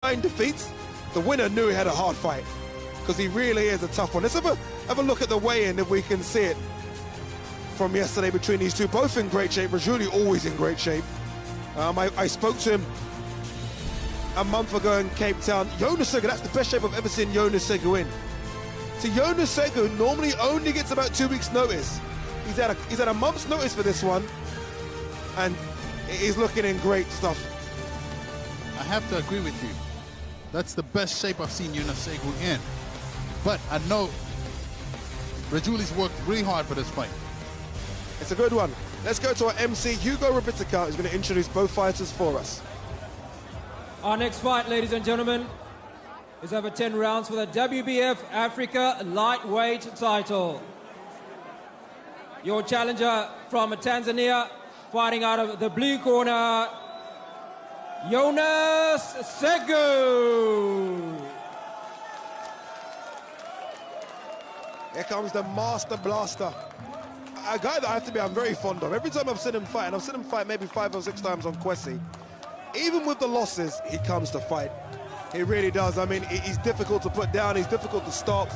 9 defeats, the winner knew he had a hard fight because he really is a tough one. Let's have a look at the weigh-in if we can see it from yesterday between these two. Both in great shape. Rajuili always in great shape. I spoke to him a month ago in Cape Town. Jonas Segu, that's the best shape I've ever seen Jonas Segu in. So Jonas Segu normally only gets about 2 weeks' notice. He's had a month's notice for this one, and he's looking in great stuff. I have to agree with you. That's the best shape I've seen Jonas Segu in. But I know Rajuili's worked really hard for this fight. It's a good one. Let's go to our MC, Hugo Rabitica, who's going to introduce both fighters for us. Our next fight, ladies and gentlemen, is over 10 rounds for the WBF Africa lightweight title. Your challenger from Tanzania, fighting out of the blue corner, Jonas Segu. Here comes the Master Blaster. A guy that I'm very fond of. Every time I've seen him fight, and I've seen him fight maybe 5 or 6 times on Kwesi, even with the losses, he comes to fight. He really does. I mean, he's difficult to put down. He's difficult to stop.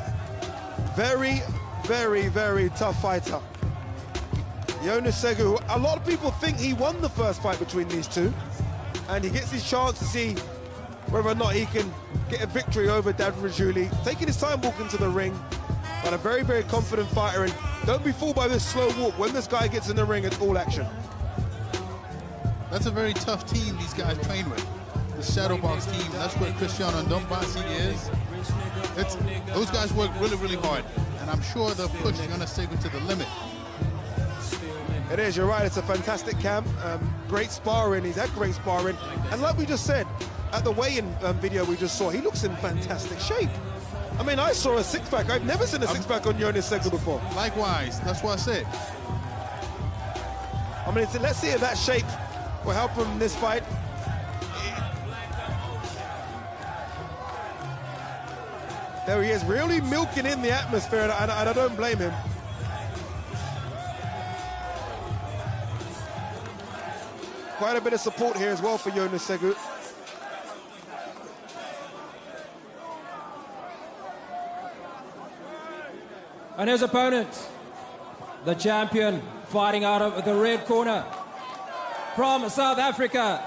Very, very, very tough fighter. Jonas Segu, a lot of people think he won the first fight between these two, and he gets his chance to see whether or not he can get a victory over Rajuili. Taking his time walking to the ring, but a very, very confident fighter. And don't be fooled by this slow walk. When this guy gets in the ring, it's all action. That's a very tough team these guys train with. The Shadowbox team, that's where Cristiano Ndombasi is. Those guys work really, really hard. And I'm sure they'll push Jonas Segu to the limit. It is, you're right, it's a fantastic camp. Great sparring, he's had great sparring. And like we just said, at the weigh-in video we just saw, he looks in fantastic shape. I mean, I saw a six-pack. I've never seen a six-pack on Jonas Segu before. Likewise, that's what I said. I mean, let's see if that shape will help him in this fight. There he is, really milking in the atmosphere, and I don't blame him. Quite a bit of support here as well for Jonas Segu. And his opponent, the champion, fighting out of the red corner, from South Africa,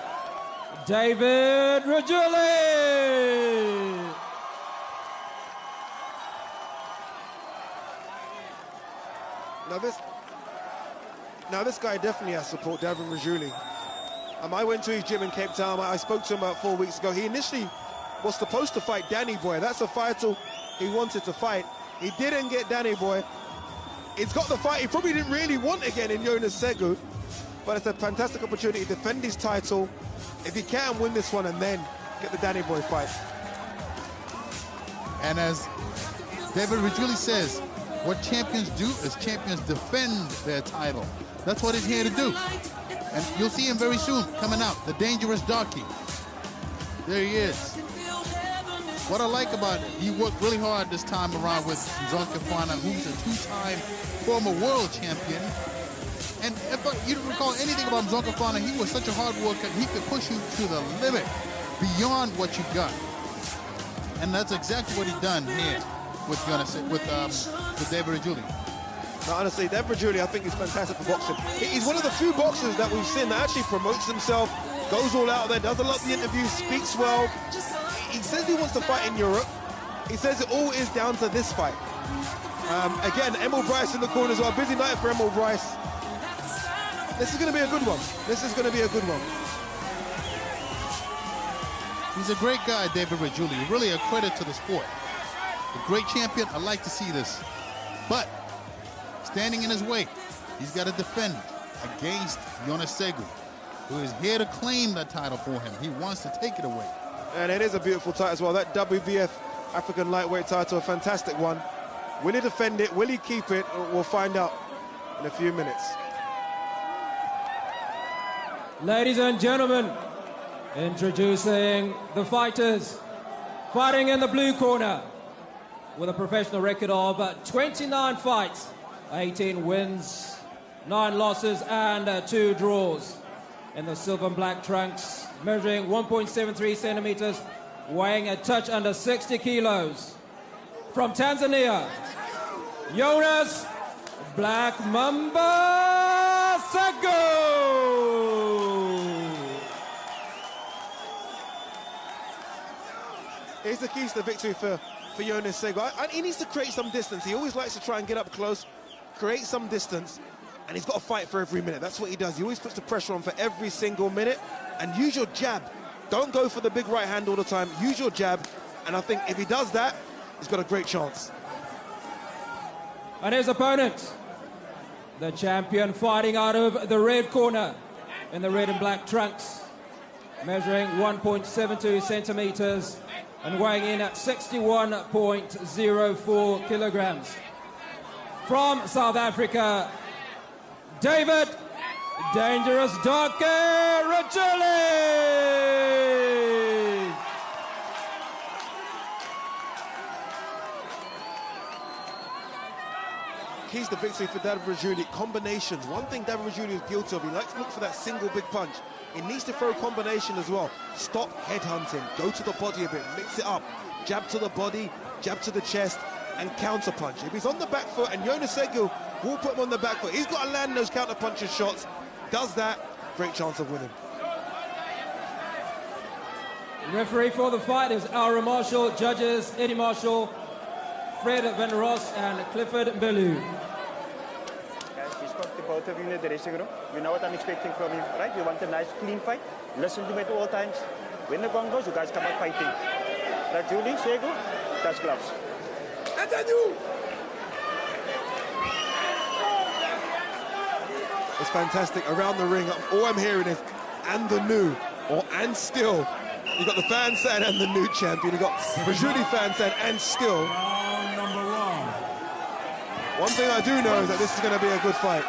David Rajuili. Now this guy definitely has support, David Rajuili. I went to his gym in Cape Town. I spoke to him about 4 weeks ago. He initially was supposed to fight Danny Boy. That's a fighter he wanted to fight. He didn't get Danny Boy. He's got the fight he probably didn't really want again in Jonas Segu, but it's a fantastic opportunity to defend his title if he can win this one and then get the Danny Boy fight. And as David Rajuili says, what champions do is champions defend their title. That's what he's here to do. And you'll see him very soon coming out, the dangerous darky. There he is. What I like about it, he worked really hard this time around with Zonkafana, who's a 2-time former world champion. And if you don't recall anything about Zonkafana, he was such a hard worker, he could push you to the limit, beyond what you got. And that's exactly what he done here with David Rajuili. Now, honestly, David Rajuili, I think, is fantastic for boxing. He's one of the few boxers that we've seen that actually promotes himself, goes all out there, does a lot of the interviews, speaks well. He says he wants to fight in Europe. He says it all is down to this fight. Again, Emil Bryce in the corner as well. Busy night for Emil Bryce. This is going to be a good one. This is going to be a good one. He's a great guy, David Rajuili. Really a credit to the sport. A great champion. I like to see this. But standing in his way, he's got to defend against Jonas Segu, who is here to claim that title for him. He wants to take it away. And it is a beautiful title as well. That WBF African lightweight title, a fantastic one. Will he defend it? Will he keep it? We'll find out in a few minutes. Ladies and gentlemen, introducing the fighters. Fighting in the blue corner with a professional record of 29 fights, 18 wins, 9 losses and 2 draws. In the silver and black trunks, measuring 1.73 centimeters, weighing a touch under 60 kilos. From Tanzania, Jonas Black Mamba Segu. Here's the keys to victory for Jonas Segu. He needs to create some distance. He always likes to try and get up close, create some distance, and he's got to fight for every minute. That's what he does. He always puts the pressure on for every single minute. And use your jab. Don't go for the big right hand all the time. Use your jab. And I think if he does that, he's got a great chance. And his opponent, the champion fighting out of the red corner in the red and black trunks, measuring 1.72 centimeters and weighing in at 61.04 kilograms. From South Africa, David Dangerous Darky Rajuili. Keys to victory for David Rajuili, combinations. One thing David Rajuili is guilty of, he likes to look for that single big punch. He needs to throw combination as well. Stop headhunting, go to the body a bit, mix it up. Jab to the body, jab to the chest, and counter punch. If he's on the back foot, and Jonas Segu will put him on the back foot, he's got to land those counter punches shots. Does that, great chance of winning. Referee for the fight is Alra Marshall, judges Eddie Marshall, Fred Van Ross, and Clifford Bellew. Guys, we spoke to both of you in the dressing room. You know what I'm expecting from you, right? You want a nice, clean fight. Listen to me at all times. When the gong goes, you guys come out fighting. Rajuili, Segu, touch gloves. And then you! It's fantastic. Around the ring, all I'm hearing is, and the new, or and still. You got the fan saying, and the new champion. You got Rajuili fan saying, and still. Round number one. One thing I do know is that this is going to be a good fight.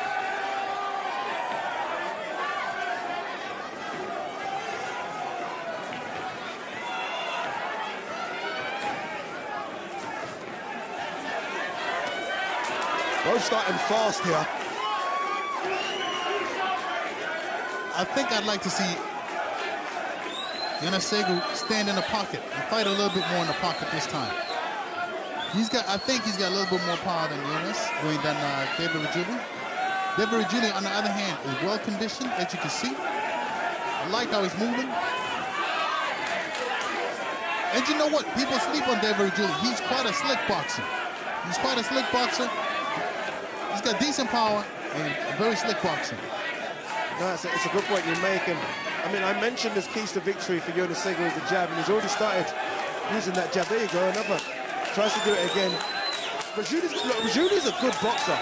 Both starting fast here. I think I'd like to see Jonas Segu stand in the pocket and fight a little bit more in the pocket this time. I think he's got a little bit more power than Jonas, than David Rajuili. David Rajuili, on the other hand, is well conditioned, as you can see. I like how he's moving. And you know what? People sleep on David Rajuili. He's quite a slick boxer. He's quite a slick boxer. He's got decent power and a very slick boxer. No, it's a good point you're making. I mean, I mentioned this keys to victory for Jonas Segu is the jab, and he's already started using that jab. There you go, another. Tries to do it again. Rajuili's a good boxer,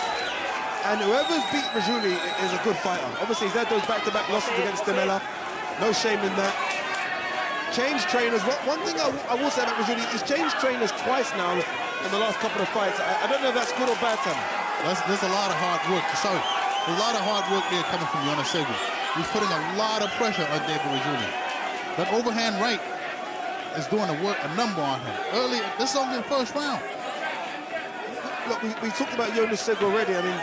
and whoever's beat Rajuili is a good fighter. Obviously, he's had those back-to-back losses against Demella. No shame in that. Changed trainers. One thing I will say about Rajuili, he's changed trainers twice now in the last couple of fights. I don't know if that's good or bad, Tom. There's a lot of hard work. Sorry. There's a lot of hard work there coming from Jonas Segu. He's putting a lot of pressure on David Rajuili. That overhand right is doing a number on him. Early, this is only the first round. Look, we talked about Jonas Segu already. I mean,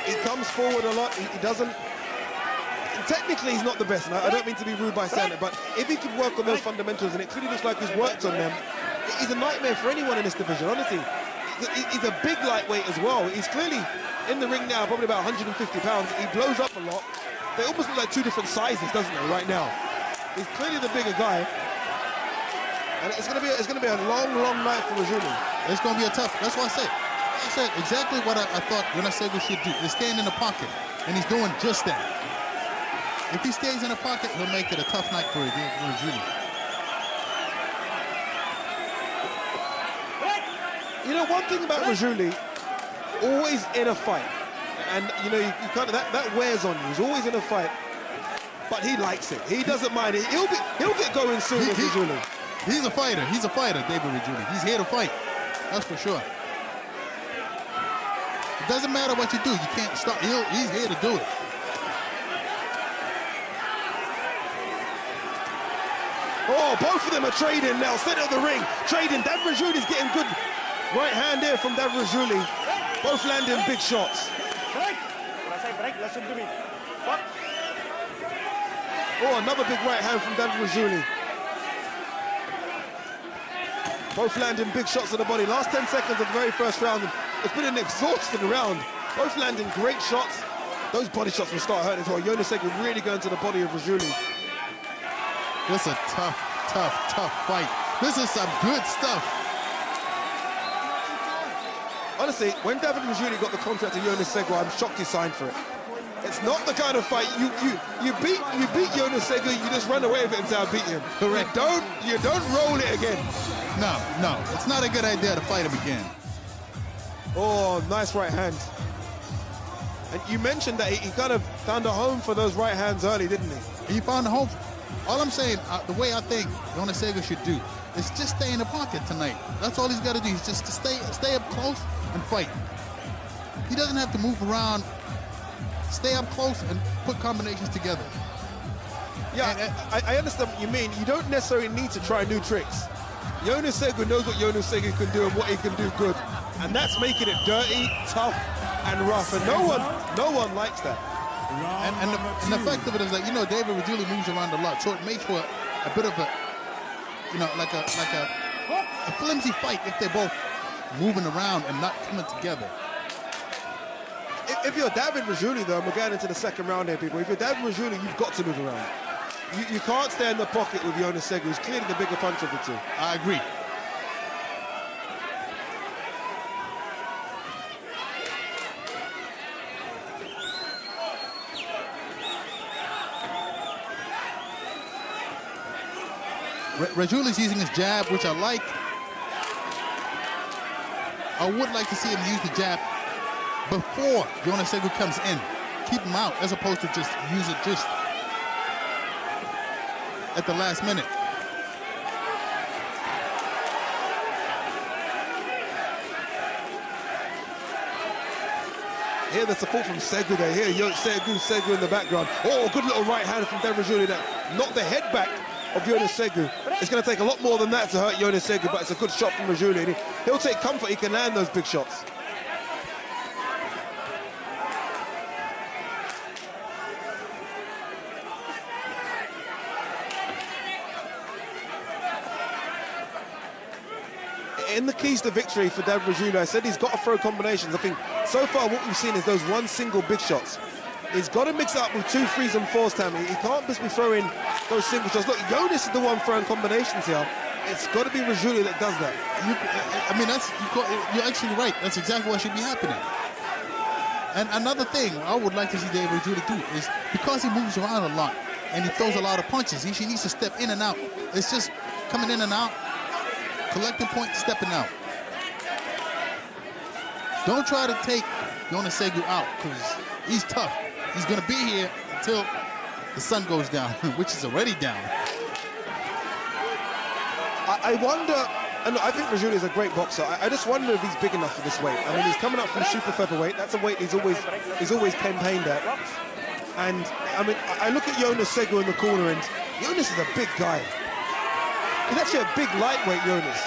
he comes forward a lot. He doesn't... Technically, he's not the best, and I don't mean to be rude by saying it, but if he could work on those fundamentals, and it clearly looks like he's worked on them, he's a nightmare for anyone in this division, honestly. He's a big lightweight as well. He's clearly in the ring now, probably about 150 pounds. He blows up a lot. They almost look like two different sizes, doesn't they, right now? He's clearly the bigger guy. And it's gonna be a long, long night for Rajuili. It's gonna be a tough. That's what I said exactly what I thought Jonas Segu should do. Is stand in the pocket, and he's doing just that. If he stays in the pocket, he'll make it a tough night for Rajuili. You know, one thing about Rajuili, always in a fight. And, you know, you kind of, that wears on you. He's always in a fight. But he likes it. He doesn't mind it. He'll get going soon with Rajuili. He's a fighter. He's a fighter, David Rajuili. He's here to fight. That's for sure. It doesn't matter what you do. You can't stop. He's here to do it. Oh, both of them are trading now. Center of the ring. Trading. David Rajuili's getting good right hand there from David Rajuili. Both landing big shots. When I say break, listen to me. What? Oh, another big right hand from David Rajuili. Both landing big shots to the body. Last 10 seconds of the very first round, it's been an exhausting round. Both landing great shots. Those body shots will start hurting as well. Jonas Segu really going to the body of Rajuili. This is a tough fight. This is some good stuff. Honestly, when David Rajuili got the contract to Jonas Segu, I'm shocked he signed for it. It's not the kind of fight you beat Jonas Segu, you just run away with it and say I beat him. Correct. You don't roll it again. No, it's not a good idea to fight him again. Oh, nice right hand. And you mentioned that he kind of found a home for those right hands early, didn't he? He found a home. All I'm saying, the way I think Jonas Segu should do is just stay in the pocket tonight. That's all he's got to do. He's just to stay up close and fight. He doesn't have to move around. Stay up close and put combinations together. Yeah, I understand what you mean. You don't necessarily need to try new tricks. Jonas Segu knows what Jonas Segu can do and what he can do good. And that's making it dirty, tough, and rough. And no one likes that. And the fact of it is that, you know, David Rajuili moves around a lot, so it makes for a bit of a, you know, like a flimsy fight if they're both moving around and not coming together. If you're David Rajuili, though, and we're getting into the second round here, people, if you're David Rajuili, you've got to move around. You can't stay in the pocket with Jonas Segu, who's clearly the bigger puncher of the two. I agree. Rajuili's using his jab, which I like. I would like to see him use the jab before Jonas Segu comes in. Keep him out, as opposed to just use it just at the last minute. Hear the support from Segu there. Hear Segu in the background. Oh, good little right hand from David Rajuili that knocked the head back of Jonas Segu. It's going to take a lot more than that to hurt Jonas Segu, but it's a good shot from Rajuili. He'll take comfort he can land those big shots. In the keys to victory for David Rajuili, I said he's got to throw combinations. I think so far what we've seen is those one single big shots. He's got to mix it up with 2 3s and 4s, Tammy. He can't just be throwing those single shots. Look, Jonas is the one throwing combinations here. It's got to be Rajuili that does that. You're actually right. That's exactly what should be happening. And another thing I would like to see David Rajuili do is, because he moves around a lot and he throws a lot of punches, he needs to step in and out. It's just coming in and out, collecting points, stepping out. Don't try to take Jonas Segu out, because he's tough. He's going to be here until the sun goes down, which is already down. I wonder, and I think Rajuili is a great boxer. I just wonder if he's big enough for this weight. I mean, he's coming up from super featherweight. That's a weight he's always campaigned at. And I mean, I look at Jonas Segu in the corner, and Jonas is a big guy. He's actually a big lightweight, Jonas.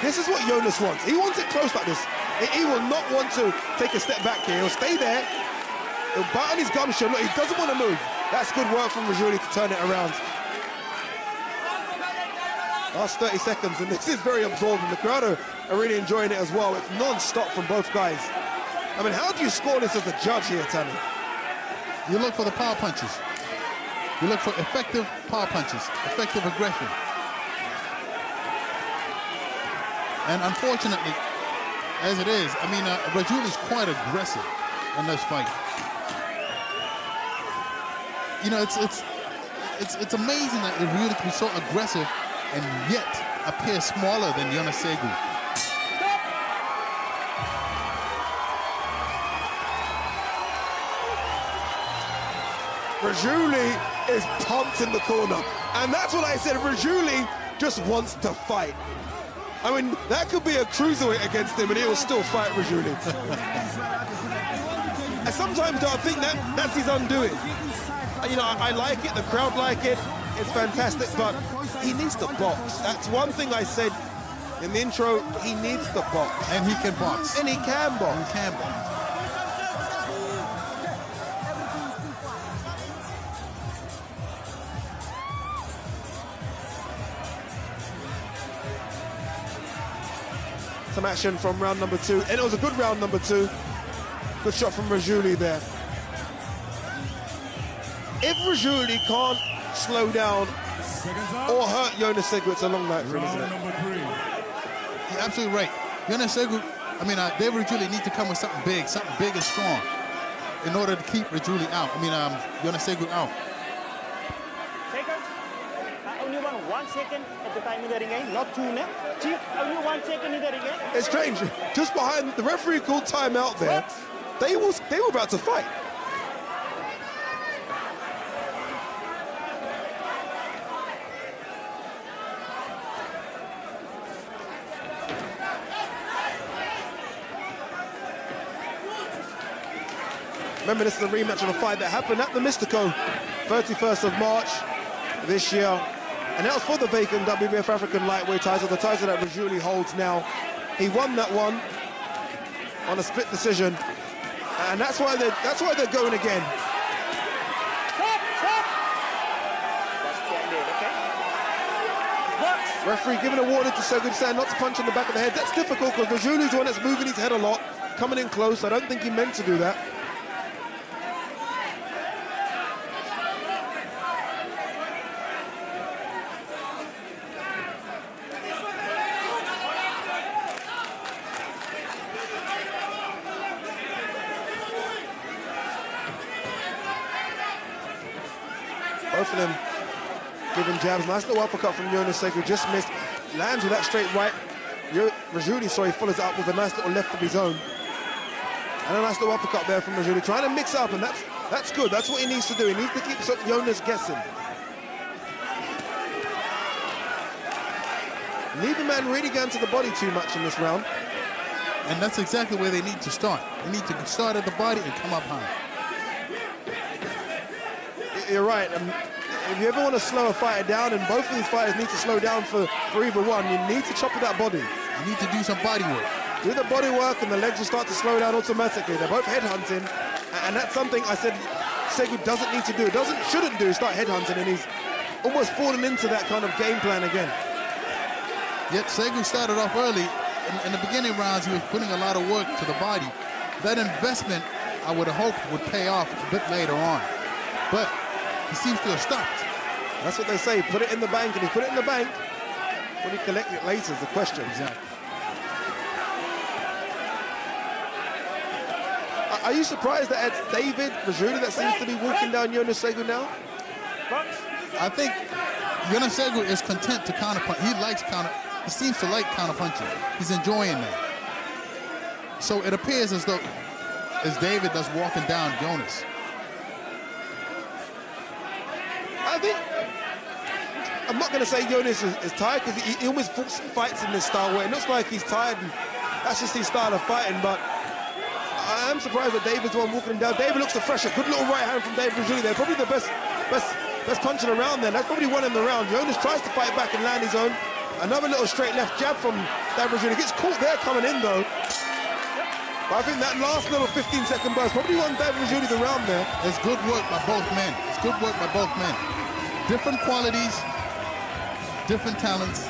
This is what Jonas wants. He wants it close like this. He will not want to take a step back here. He'll stay there. He'll bite on his gumshoe. Look, he doesn't want to move. That's good work from Rajuili to turn it around. Last 30 seconds, and this is very absorbing. The crowd are really enjoying it as well. It's non-stop from both guys. I mean, how do you score this as a judge here, Tammy? You look for the power punches. You look for effective power punches, effective aggression. And unfortunately, as it is, I mean, Rajuili's quite aggressive in this fight. You know, it's amazing that Rajuili can be so aggressive and yet appear smaller than Jonas Segu. Rajuili is pumped in the corner, and that's what I said. Rajuili just wants to fight. I mean, that could be a cruiserweight against him, and he will still fight Rajuili. And sometimes, though, I think that's his undoing. You know, I like it, the crowd like it, it's fantastic, but he needs to box. That's one thing I said in the intro, he needs to box. And he can box. And he can box. He can box. some action from round number 2. And it was a good round number 2. Good shot from Rajuili there. If Rajuili can't slow down or hurt Jonas Segu, it's a long night for him, isn't it? Round number 3. You're absolutely right. Jonas Segu, David Rajuili needs to come with something big and strong in order to keep Rajuili out. Jonas Segu out. Seconds. Only 1 second at the time in the ring, not 2 now. Chief, only 1 second in the ring. It's strange. Just behind the referee called timeout there. They were about to fight. Remember, this is a rematch of a fight that happened at the Mystico, 31st of March this year. And that was for the vacant WBF African lightweight title, the title that Rajuili holds now. He won that one on a split decision. And that's why they're going again. Referee giving a warning to Segu, saying not to punch in the back of the head. That's difficult because Rajuili's the one that's moving his head a lot, coming in close. I don't think he meant to do that. Both of them giving jabs. Nice little uppercut from Jonas Segu, just missed. Lands with that straight right. Rajuili, follows it up with a nice little left of his own. And a nice little uppercut there from Rajuili, trying to mix up, and that's good. That's what he needs to do. He needs to keep Jonas guessing. Neither man really going to the body too much in this round. And that's exactly where they need to start. They need to start at the body and come up high. You're right. If you ever want to slow a fighter down, and both of these fighters need to slow down for either one, you need to chop with that body. You need to do some body work. Do the body work and the legs will start to slow down automatically. They're both headhunting, and that's something I said Segu doesn't need to do. Shouldn't do, start headhunting, and he's almost fallen into that kind of game plan again. Yet Segu started off early. In the beginning rounds, he was putting a lot of work to the body. That investment, I would have hoped, would pay off a bit later on. But he seems to have stopped. That's what they say, put it in the bank, and he put it in the bank. When he collect it later is the question. Exactly. Are you surprised that it's David Rajuili that seems to be walking down Jonas Segu now? I think Jonas Segu is content to counterpunch. He seems to like counterpunching. He's enjoying that. So it appears as though it's David that's walking down Jonas. I'm not going to say Jonas is tired, because he almost fights in this style where it looks like he's tired, and that's just his style of fighting. But I am surprised that David's the one walking him down. David looks the fresher. Good little right hand from David Rajuili there. Probably the best punching around there. That's probably won him the round. Jonas tries to fight back and land his own. Another little straight left jab from David Rajuili. Gets caught there coming in though. But I think that last little 15-second burst probably won David Rajuili the round there. It's good work by both men. It's good work by both men. Different qualities, different talents.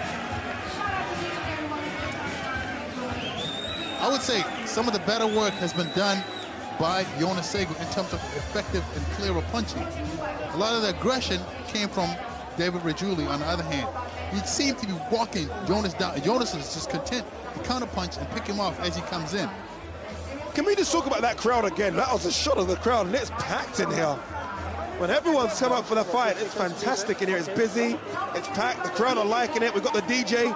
I would say some of the better work has been done by Jonas Segu in terms of effective and clearer punching. A lot of the aggression came from David Rajuili on the other hand. He seemed to be walking Jonas down. Jonas is just content to counterpunch and pick him off as he comes in. Can we just talk about that crowd again? That was a shot of the crowd, and it's packed in here. When everyone's come up for the fight, it's fantastic in here. It's busy, it's packed, the crowd are liking it. We've got the DJ.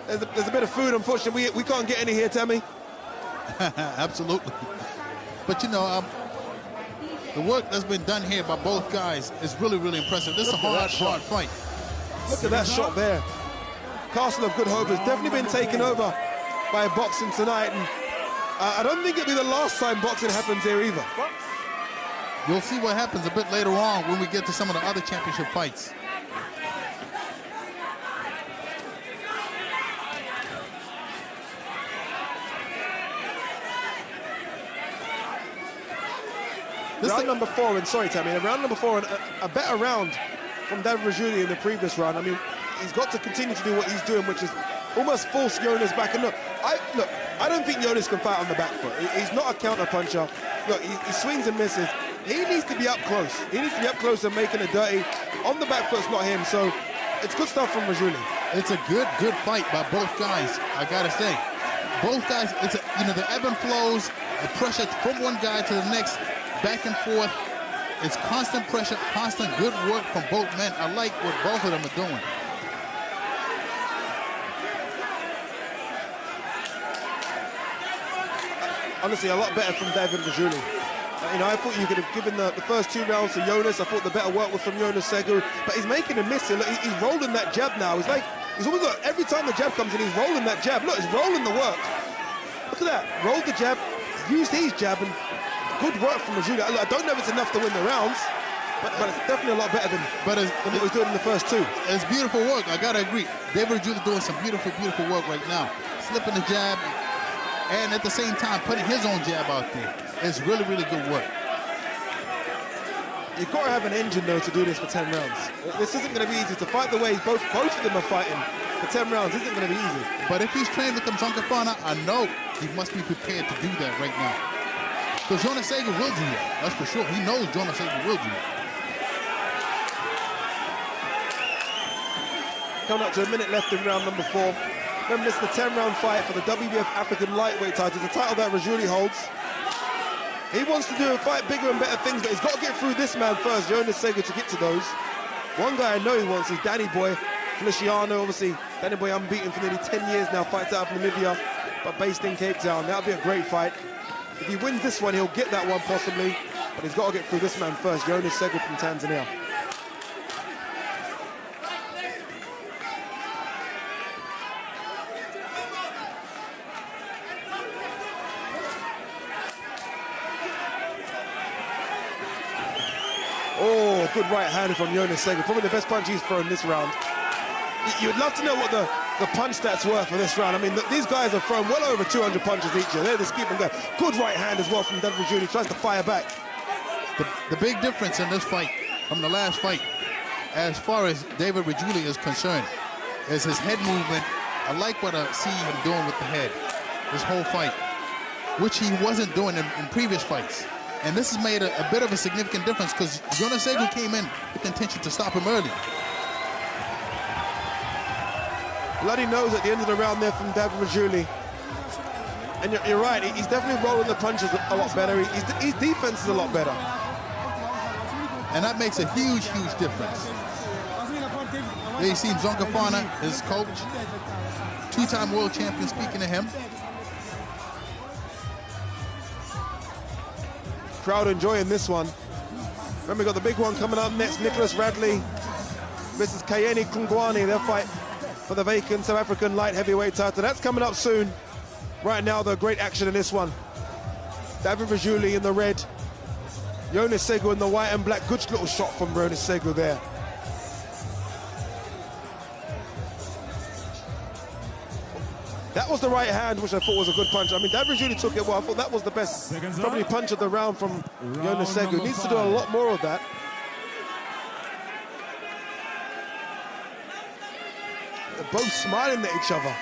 There's a bit of food, unfortunately. We can't get any here, Tammy. Absolutely. But you know, the work that's been done here by both guys is really, really impressive. This is a hard fight. Look at that shot there. Castle of Good Hope has definitely been taken over by boxing tonight, and I don't think it'll be the last time boxing happens here either. You'll see what happens a bit later on when we get to some of the other championship fights. Round number 4, and sorry, Tammy, round number 4, and a better round from David Rajuili in the previous round. I mean, he's got to continue to do what he's doing, which is almost force Jonas back. And look, I don't think Jonas can fight on the back foot. He's not a counter puncher. Look, he swings and misses. He needs to be up close. He needs to be up close and making it dirty. On the back foot's not him, so it's good stuff from Rajuili. It's a good fight by both guys, I gotta say. Both guys, the ebb and flows, the pressure from one guy to the next, back and forth. It's constant pressure, constant good work from both men. I like what both of them are doing. Honestly, a lot better from David Rajuili. I thought you could have given the first 2 rounds to Jonas. I thought the better work was from Jonas Segu, but he's making a miss here. Look, he's rolling that jab now. He's always got, every time the jab comes in, he's rolling that jab. Look, he's rolling the work. Look at that. Rolled the jab, used his jab, and good work from Rajuili. I don't know if it's enough to win the rounds, but it's definitely a lot better than what he was doing in the first 2. It's beautiful work, I gotta agree. David Rajuili doing some beautiful work right now. Slipping the jab, and at the same time putting his own jab out there. It's really good work. You've got to have an engine, though, to do this for 10 rounds. This isn't going to be easy. To fight the way both of them are fighting for 10 rounds isn't going to be easy. But if he's trained with them Zonkafana, I know he must be prepared to do that right now. Because Jonas Segu will do that, that's for sure. He knows Jonas Segu will do that. Coming up to a minute left in round number 4. Remember, this is the 10-round fight for the WBF African lightweight title. It's a title that Rajuili holds. He wants to do a fight bigger and better things, but he's got to get through this man first, Jonas Segu, to get to those. One guy I know he wants is Danny Boy Feliciano. Obviously, Danny Boy unbeaten for nearly 10 years now, fights out of Namibia, but based in Cape Town. That'll be a great fight. If he wins this one, he'll get that one possibly, but he's got to get through this man first, Jonas Segu from Tanzania. Oh, good right hand from Jonas Segu. Probably the best punch he's thrown this round. You'd love to know what the punch stats were for this round. I mean, these guys have thrown well over 200 punches each year. They're just keeping going. Good right hand as well from David Rajuili. Tries to fire back. The big difference in this fight from the last fight, as far as David Rajuili is concerned, is his head movement. I like what I see him doing with the head this whole fight, which he wasn't doing in previous fights. And this has made a bit of a significant difference because Jonas Segu came in with the intention to stop him early. Bloody nose at the end of the round there from David Rajuili. And you're right, he's definitely rolling the punches a lot better. His defense is a lot better. And that makes a huge difference. There you see Zonkafana, his coach, 2-time world champion, speaking to him. Crowd enjoying this one. Remember, we got the big one coming up next. Nicholas Radley versus Kayeni Kungwani. They'll fight for the vacant South African light heavyweight title. That's coming up soon. Right now, the great action in this one. David Rajuili in the red. Jonas Segu in the white and black. Good little shot from Jonas Segu there. That was the right hand, which I thought was a good punch. I mean, David Rajuili took it well. I thought that was the best, probably punch of the round from Jonas Segu. Needs to do a lot more of that. They're both smiling at each other.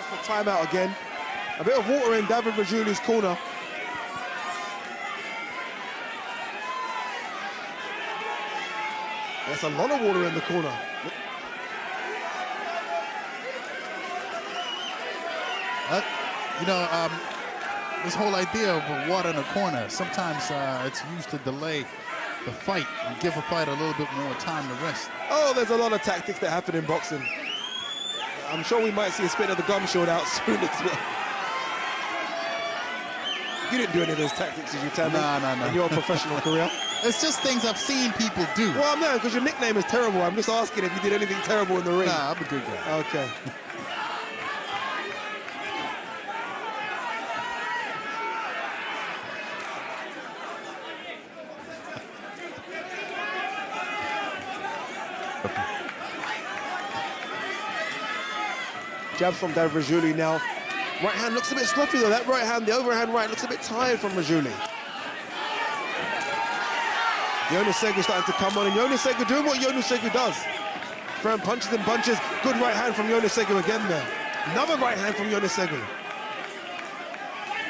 For timeout again. A bit of water in David Rajuili's corner. There's a lot of water in the corner. This whole idea of water in a corner, sometimes it's used to delay the fight and give a fighter a little bit more time to rest. Oh, there's a lot of tactics that happen in boxing. I'm sure we might see a spit of the gum showed out soon as well. You didn't do any of those tactics, did you, Tammy? No. In your professional career? It's just things I've seen people do. Well, I'm not, because your nickname is terrible. I'm just asking if you did anything terrible in the ring. Nah, I'm a good guy. Okay. Jab from David Rajuili now. Right hand looks a bit sloppy though. That right hand, the overhand right, looks a bit tired from Rajuili. Jonas Segu starting to come on, and Jonas Segu doing what Jonas Segu does. throwing punches and bunches. Good right hand from Jonas Segu again there. Another right hand from Jonas Segu.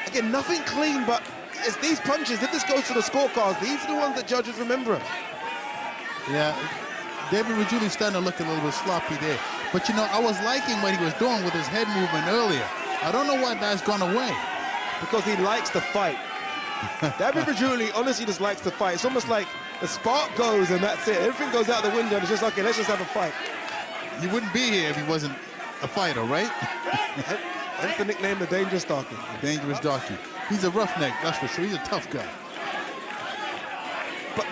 Again, nothing clean, but it's these punches. If this goes to the scorecards, these are the ones that judges remember. Yeah, David Rajuili's starting to look a little bit sloppy there. But you know, I was liking what he was doing with his head movement earlier. I don't know why that's gone away. Because he likes to fight. David Rajuili honestly just likes to fight. It's almost like the spark goes and that's it. Everything goes out the window and it's just, okay, let's just have a fight. He wouldn't be here if he wasn't a fighter, right? Hence the nickname, the Dangerous Darky. The Dangerous Darky. He's a roughneck, that's for sure. He's a tough guy.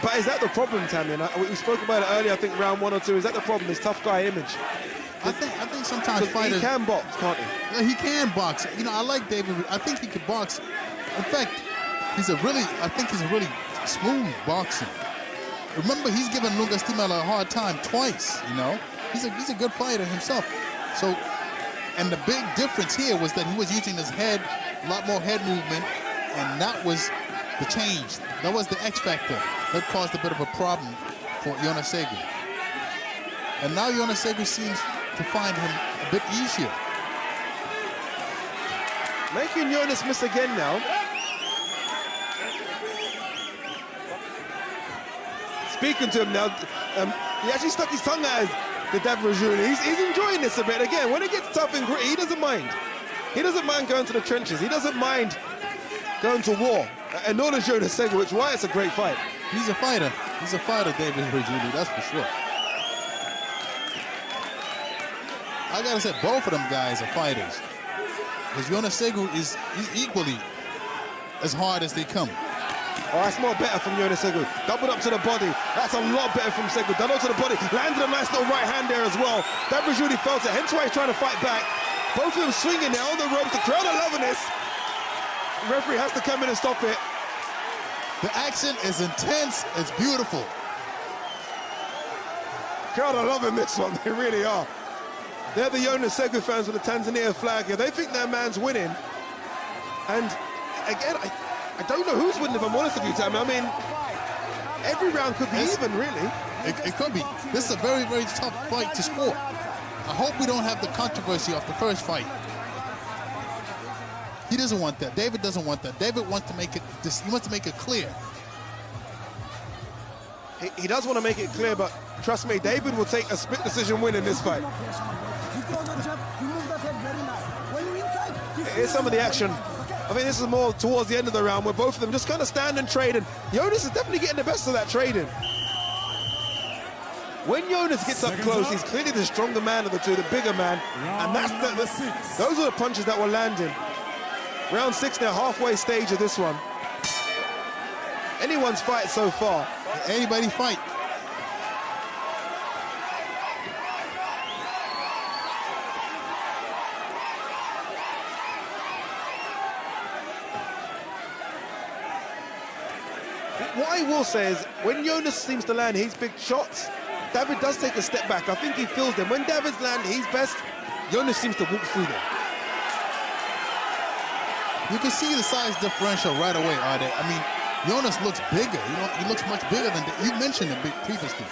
But is that the problem, Tammy? And we spoke about it earlier, I think round 1 or 2. Is that the problem, this tough guy image? I think sometimes fighters... He can box, can't he? Yeah, he can box. You know, I like David. I think he could box. In fact, I think he's a really smooth boxer. Remember, he's given Lucas Timel a hard time twice, you know? He's a good fighter himself. So, and the big difference here was that he was using his head, a lot more head movement, and that was the change. That was the X factor that caused a bit of a problem for Jonas Segu. And now Jonas Segu seems to find him a bit easier. Making Jonas miss again now. Speaking to him now, he actually stuck his tongue out the David Rajuili. He's enjoying this a bit. Again, when it gets tough and gritty, he doesn't mind. He doesn't mind going to the trenches. He doesn't mind going to war. And nor does Jonas Segu, which is why it's a great fight. He's a fighter. He's a fighter, David Rajuili, that's for sure. I gotta say, both of them guys are fighters. Because Jonas Segu he's equally as hard as they come. Oh, that's more better from Jonas Segu. Doubled up to the body. That's a lot better from Segu. Doubled to the body. Landed a nice little right hand there as well. David Rajuili felt it, hence why he's trying to fight back. Both of them swinging there on the ropes. The crowd are loving this. The referee has to come in and stop it. The action is intense. It's beautiful. The crowd are loving this one. They really are. They're the Jonas Segu fans with the Tanzania flag here. They think their man's winning. And again, I don't know who's winning, if I'm honest with you, Tammy. I mean, every round could be even, really. It could be. This is a very, very tough fight to score. I hope we don't have the controversy of the first fight. He doesn't want that. David doesn't want that. David wants to make it. He wants to make it clear. He does want to make it clear, but trust me, David will take a split decision win in this fight. Here's some of the action. I think this is more towards the end of the round where both of them just kind of stand and trade. And Jonas is definitely getting the best of that trading. When Jonas gets up close, he's clearly the stronger man of the two, the bigger man. And those are the punches that were landing. Round 6 now, halfway stage of this one. Anyone's fight so far. Anybody fight. What I will say is, when Jonas seems to land his big shots, David does take a step back. I think he feels them. When David's landing his best, Jonas seems to walk through them. You can see the size differential right away, Ade. I mean, Jonas looks bigger. You know, he looks much bigger than you mentioned it previously.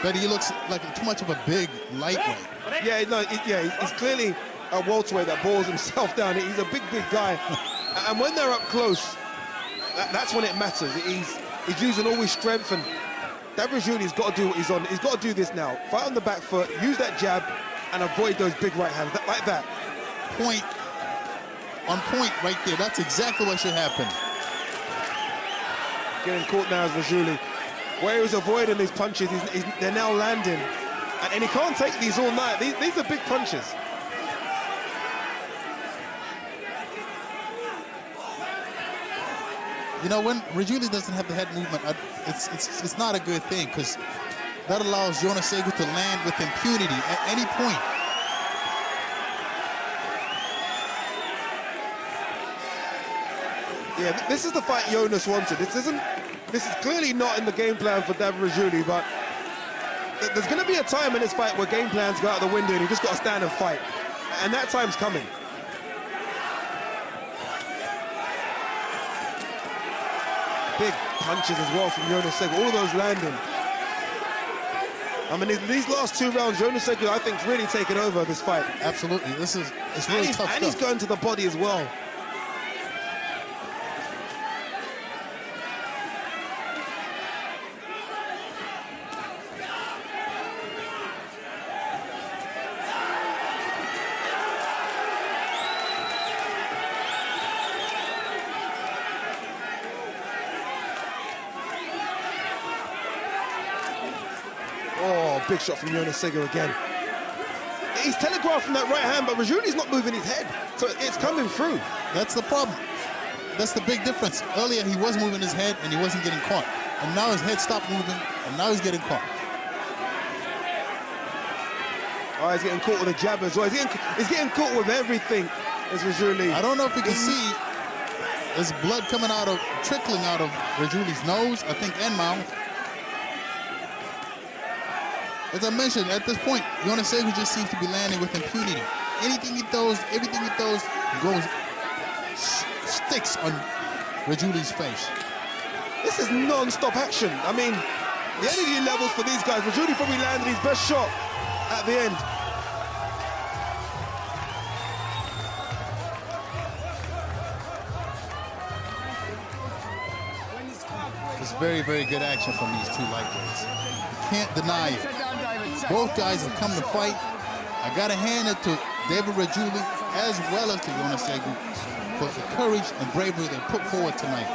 That he looks like too much of a big lightweight. Yeah, no, he's clearly a welterweight that balls himself down. He's a big guy, and when they're up close, that's when it matters. He's using all his strength, and David Rajuili's got to do what he's on. He's got to do this now. Fight on the back foot, use that jab, and avoid those big right hands like that. Point. On point right there. That's exactly what should happen. Getting caught now is Rajuili. Where he was avoiding these punches, they're now landing. And he can't take these all night. These are big punches. You know, when Rajuili doesn't have the head movement, it's not a good thing, because that allows Jonas Segu to land with impunity at any point. Yeah, this is the fight Jonas wanted. This is clearly not in the game plan for David Rajuili, but there's going to be a time in this fight where game plans go out the window and you just got to stand and fight. And that time's coming. Big punches as well from Jonas Segu, all of those landing. I mean, these last 2 rounds, Jonas Segu, I think, is really taken over this fight. Absolutely. It's really tough stuff. And he's going to the body as well. Oh, big shot from Jonas Segu again. He's telegraphing that right hand, but Rajuili's not moving his head, so it's coming through. That's the problem. That's the big difference. Earlier, he was moving his head, and he wasn't getting caught. And now his head stopped moving, and now he's getting caught. Oh, he's getting caught with a jab as well. He's getting caught with everything, as Rajuili. I don't know if you can see there's blood trickling out of Rajuili's nose, I think, and mouth. As I mentioned, at this point, Jonas Segu just seems to be landing with impunity. Anything he throws, everything he throws sticks on Rajuili's face. This is non-stop action. I mean, the energy levels for these guys, Rajuili probably landed his best shot at the end. It's very, very good action from these two lightweights. You can't deny it. Both guys have come to fight. I got to hand it to David Rajuili as well as to Jonas Segu for the courage and bravery they put forward tonight.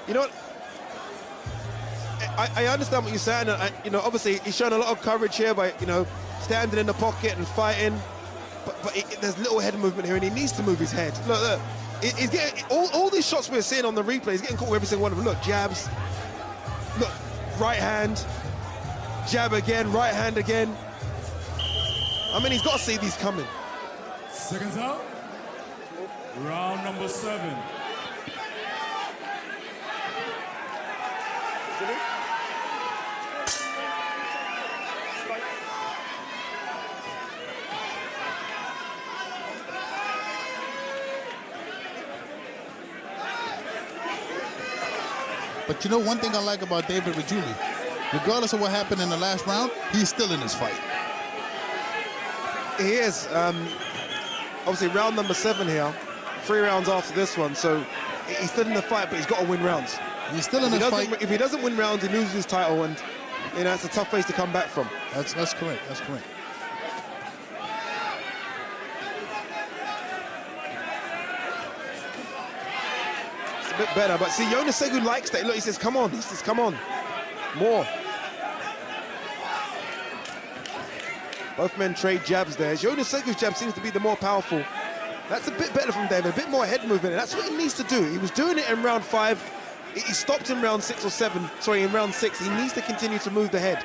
You know what? I understand what you're saying. You know, obviously he's showing a lot of courage here by, you know, standing in the pocket and fighting. But there's little head movement here, and he needs to move his head. Look. He's getting all these shots we're seeing on the replay. He's getting caught with every single one of them. Look, jabs. Look, right hand, jab again, right hand again. I mean, he's got to see these coming. Seconds out. Round number 7. But you know, one thing I like about David Rajuili, regardless of what happened in the last round, he's still in this fight. He is. Obviously, round number 7 here. 3 rounds after this one, so he's still in the fight, but he's got to win rounds. He's still in this fight. If he doesn't win rounds, he loses his title, and you know, it's a tough place to come back from. That's correct. That's correct. A bit better, but see, Jonas Segu likes that. Look, he says, come on. He says, come on. More. Both men trade jabs there. Jonas Segu's jab seems to be the more powerful. That's a bit better from David, a bit more head movement, and that's what he needs to do. He was doing it in round 5. He stopped in round 6 or 7. Sorry, in round 6. He needs to continue to move the head.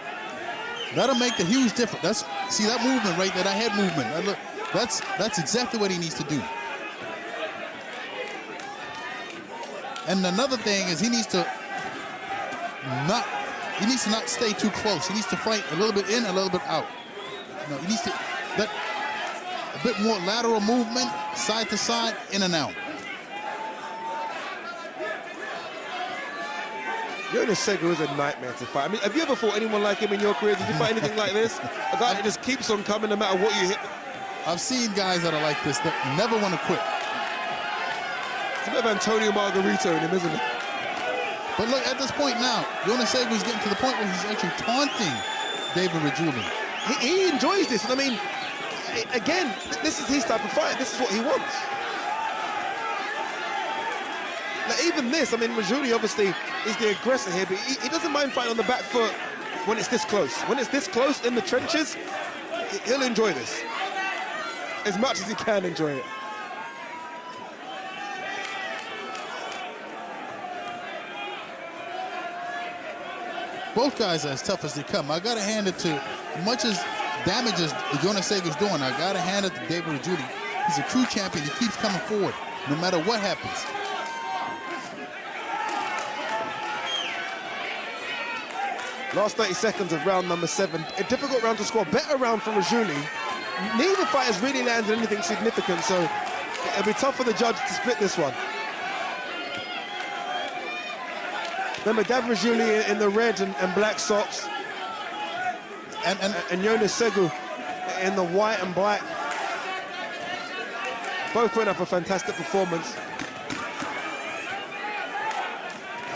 That'll make the huge difference. See that movement right there, that head movement. That's exactly what he needs to do. And another thing is he needs to not stay too close. He needs to fight a little bit in, a little bit out. You know, he needs to let a bit more lateral movement, side to side, in and out. Jonas Segu is a nightmare to fight. I mean, have you ever fought anyone like him in your career? Did you fight anything like this? A guy that just keeps on coming no matter what you hit. I've seen guys that are like this that never want to quit. It's a bit of Antonio Margarito in him, isn't it? But look, at this point now, Jonas Segu is getting to the point where he's actually taunting David Rajuili. He enjoys this, and I mean, again, this is his type of fight. This is what he wants. Like, even this, I mean, Rajuili obviously is the aggressor here, but he doesn't mind fighting on the back foot when it's this close. When it's this close in the trenches, he'll enjoy this as much as he can enjoy it. Both guys are as tough as they come. I gotta hand it to, as much as damages Jonas Segu's doing, I gotta hand it to David Rajuili. He's a true champion. He keeps coming forward, no matter what happens. Last 30 seconds of round number 7. A difficult round to score. Better round for Rajuili. Neither fighters really landed anything significant, so it'll be tough for the judge to split this one. Remember Rajuili in the red and black socks. And Jonas Segu in the white and black. Both putting up a fantastic performance.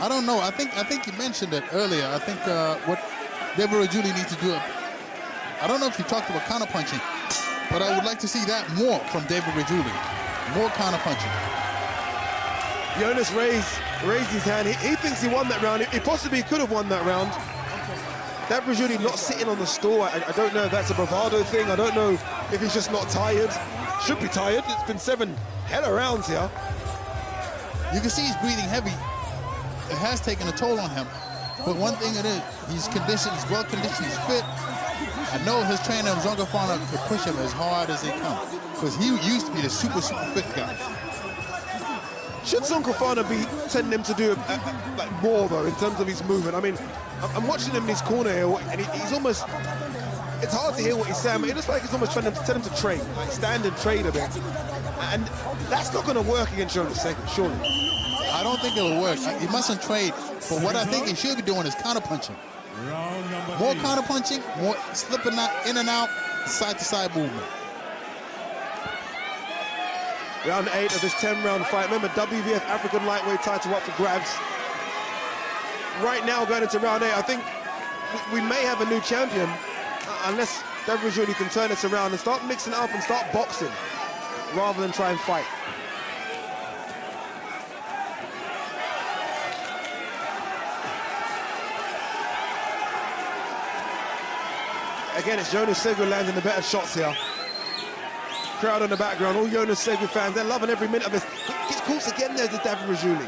I don't know. I think you mentioned it earlier. I think what Rajuili needs to do. I don't know if you talked about counterpunching, but I would like to see that more from Rajuili. More counterpunching. Jonas raised his hand. He thinks he won that round. He possibly could have won that round. Rajuili not sitting on the stool. I don't know if that's a bravado thing. I don't know if he's just not tired. Should be tired. It's been 7 hell of rounds here. You can see he's breathing heavy. It has taken a toll on him. But one thing it is, he's conditioned, he's well conditioned, he's fit. I know his trainer, Zongafana, could push him as hard as they come. Because he used to be the super fit guy. Should Zongafana be telling him to do like more, though, in terms of his movement? I mean, I'm watching him in his corner here, and he's almost... It's hard to hear what he's saying, but it looks like he's almost trying to tell him to trade, like stand and trade a bit. And that's not going to work against Jonas Segu, surely. I don't think it'll work. He mustn't trade. But what I think he should be doing is counterpunching. More counterpunching, more slipping out, in and out, side-to-side movement. Round 8 of this 10-round fight. Remember, WBF African lightweight title up for grabs. Right now, going into round 8, I think we may have a new champion, unless Rajuili can turn this around and start mixing it up and start boxing, rather than try and fight. Again, it's Jonas Segu landing the better shots here. Crowd in the background, all Jonas Segu fans, they're loving every minute of this. Gets caught again, there's the Rajuili.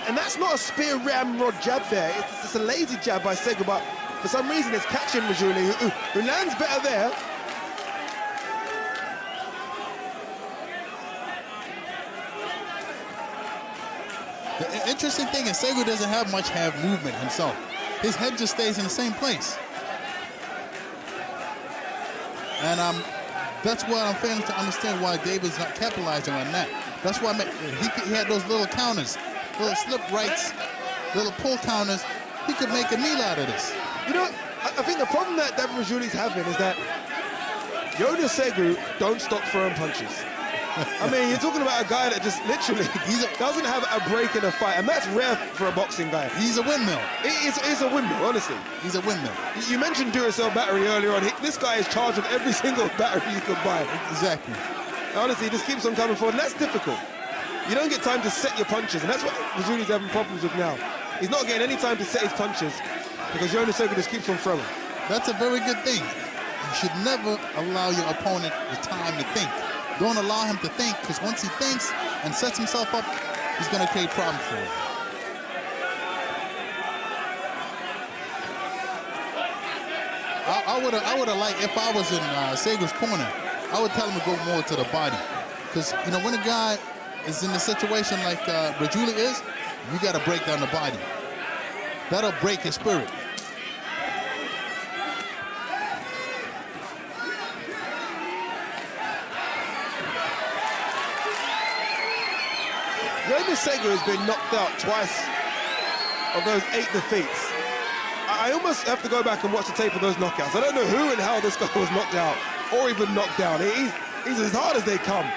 And that's not a spear ramrod jab there. It's a lazy jab by Segu, but for some reason it's catching Rajuili, who lands better there. The interesting thing is Segu doesn't have much hand movement himself. His head just stays in the same place. And that's why I'm failing to understand why David's not capitalizing on that. That's why he had those little counters, little slip rights, little pull counters. He could make a meal out of this. You know, I think the problem that Rajuili's having is that Jonas Segu don't stop throwing punches. I mean, you're talking about a guy that just literally doesn't have a break in a fight, and that's rare for a boxing guy. He's a windmill. It's a windmill, honestly. He's a windmill. You mentioned Duracell battery earlier on. This guy is charged with every single battery you could buy. Exactly. Honestly, he just keeps on coming forward, and that's difficult. You don't get time to set your punches, and that's what Rajuili's having problems with now. He's not getting any time to set his punches because Jonas Segu just keeps on throwing. That's a very good thing. You should never allow your opponent the time to think. Don't allow him to think, because once he thinks and sets himself up, he's going to create problems for him. I would have liked, if I was in Segu's corner, I would tell him to go more to the body. Because, you know, when a guy is in a situation like Rajuili is, you got to break down the body. That'll break his spirit. Jonas Segu has been knocked out twice of those 8 defeats. I almost have to go back and watch the tape of those knockouts. I don't know who and how this guy was knocked out or even knocked down. He's as hard as they come.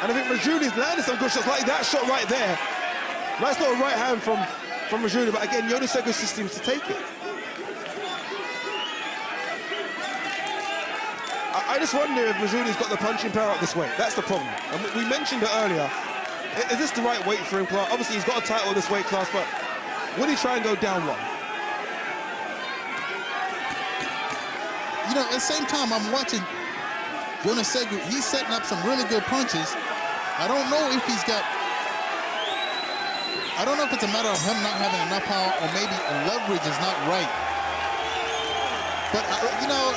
And I think Rajuili's landed some good shots like that shot right there. Nice little right hand from Rajuili, but again, Jonas Segu just seems to take it. I just wonder if Rajuili's got the punching power up this way. That's the problem. And we mentioned it earlier. Is this the right weight for him? Obviously, he's got a title in this weight class, but will he try and go down one? You know, at the same time, I'm watching Jonas Segu. He's setting up some really good punches. I don't know if he's got... I don't know if it's a matter of him not having enough power or maybe leverage is not right. But, you know...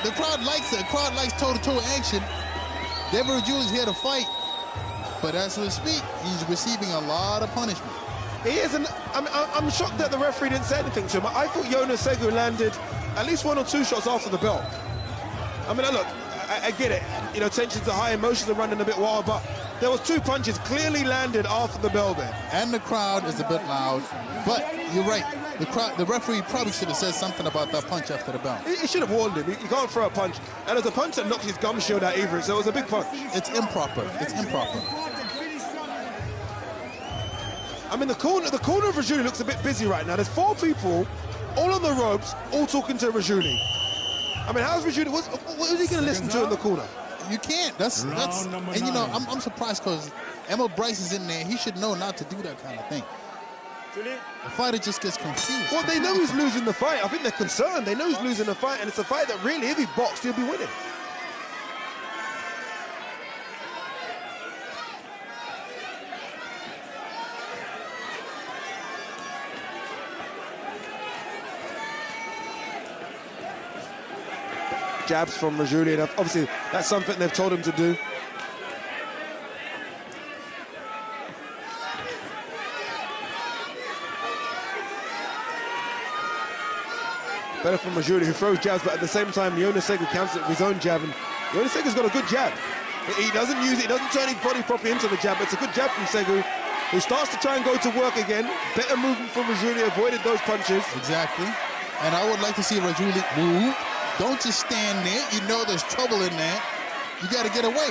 The crowd likes it. The crowd likes toe-to-toe action. Rajuili's here to fight, but as we speak, he's receiving a lot of punishment. He is, and I'm shocked that the referee didn't say anything to him. I thought Jonas Segu landed at least 1 or 2 shots after the bell. I mean, look, I get it. You know, tensions are high, emotions are running a bit wild, but There was 2 punches clearly landed after the bell there. And the crowd is a bit loud. But you're right. The referee probably should have said something about that punch after the bell. He should have warned him. You can't throw a punch. And there's a punch that knocked his gum shield out either, so it was a big punch. It's improper. It's improper. I mean, the corner of Rajuili looks a bit busy right now. There's 4 people all on the ropes, all talking to Rajuili. I mean, how's Rajuili? What is he going to listen to in the corner? You can't. That's and you know, I'm surprised because Emma Bryce is in there. He should know not to do that kind of thing. The fighter just gets confused. Well, they know he's losing the fight. I think they're concerned. They know he's losing the fight, and it's a fight that really, if he boxed, he'll be winning. Jabs from Rajuili, and obviously that's something they've told him to do. Better from Rajuili, who throws jabs, but at the same time, Jonas Segu counters it with his own jab, and Jonas Segu's got a good jab. He doesn't use it, he doesn't turn his body properly into the jab, but it's a good jab from Segu, who starts to try and go to work again. Better movement from Rajuili, avoided those punches. Exactly. And I would like to see Rajuili move. Don't just stand there. You know there's trouble in there. You got to get away.